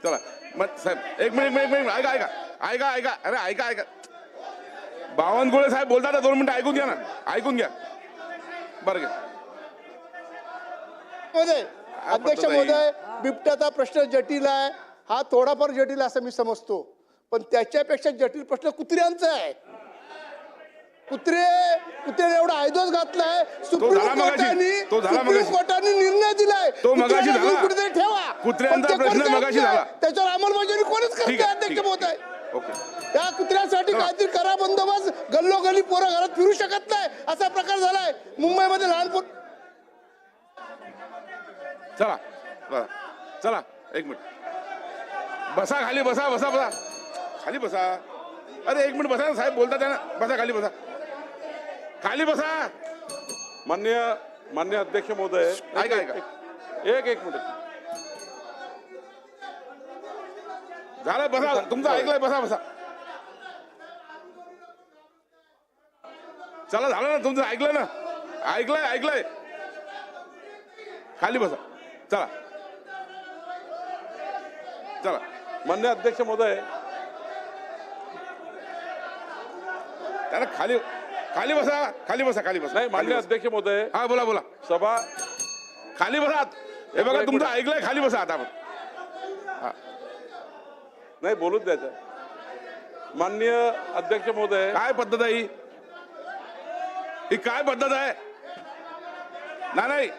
चला मग साहेब एक मिनिट ऐका ऐका ऐका ऐका अरे ऐका ऐका बावनकुळे साहेब बोलतात ना 2 मिनिटं ऐकून घ्या ना ऐकून घ्या बरं घ्या अध्यक्ष महोदय बिबट्याचा प्रश्न जटिल आहे हा थोडाफार जटिल असं मी समजतो पण त्याच्यापेक्षा जटिल प्रश्न कुत्र्यांचा आहे कुत्र्याने एवढा आयदोस घातलाय सुप्रीम कोर्टाने निर्णय दिलाय तो मगाशी झाला कुठे ठेवा कुत्र्यांचा प्रश्न मगाशी झाला त्याच्यावर अंमलबजावणी कोणच करते अध्यक्ष महोदय त्या कुत्र्यासाठी काहीतरी करा बंदोबस्त गल्लोगल्ली पोरं घरात फिरू शकत नाही असा प्रकार झालाय मुंबईमध्ये लहान पोर चला चला एक मिनिट बसा खाली बसा बसा बसा खाली बसा अरे एक मिनिट बसा साहेब बोलतात ना बसा खाली बसा मान्य अध्यक्ष महोदय ऐका ऐका एक मिनिट झालं बसा तुमचं ऐकलंय बसा चला झालं ना तुमचं ऐकलं ना ऐकलंय खाली बसा चला मान्य अध्यक्ष महोदय त्याला खाली बसा नाही मान्य अध्यक्ष महोदय हा बोला सभा खाली बसा हे बघा तुमचं ऐकलंय खाली बसा आता नाही बोलूच द्यायचं माननीय अध्यक्ष महोदय काय पद्धत आहे ही काय पद्धत आहे नाही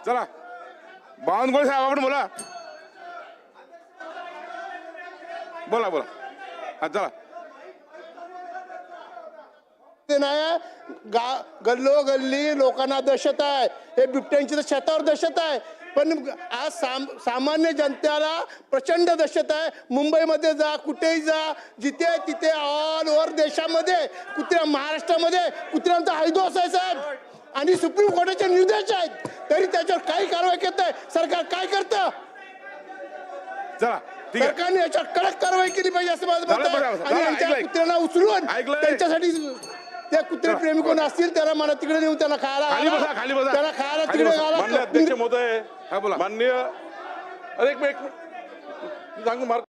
चला बावनकुळे साहेब आपण बोला हा चला गल्लोगल्ली लोकांना दहशत आहे हे बिबट्यांची तर शेतावर दहशत आहे पण आज सामान्य जनतेला प्रचंड दहशत आहे मुंबईमध्ये जा कुठेही जा जिथे तिथे ऑल ओव्हर देशामध्ये महाराष्ट्रामध्ये कुत्र्यांचा हैदोस आहे साहेब आणि सुप्रीम कोर्टाचे निर्देश आहेत तरी त्याच्यावर काही कारवाई करत आहे सरकार काय करतं चला सरकारने याच्यावर कडक कारवाई केली पाहिजे असं माझं मत आहे आणि यांच्या कुत्र्यांना उचलून त्यांच्यासाठी ते कुत्रे प्रेमी कोण असतील त्याला मला तिकडे नेऊन त्यांना खायला त्याला खायला तिकडे मान्य अध्यक्ष महोदय मान्य अरे एक मिनिट सांगू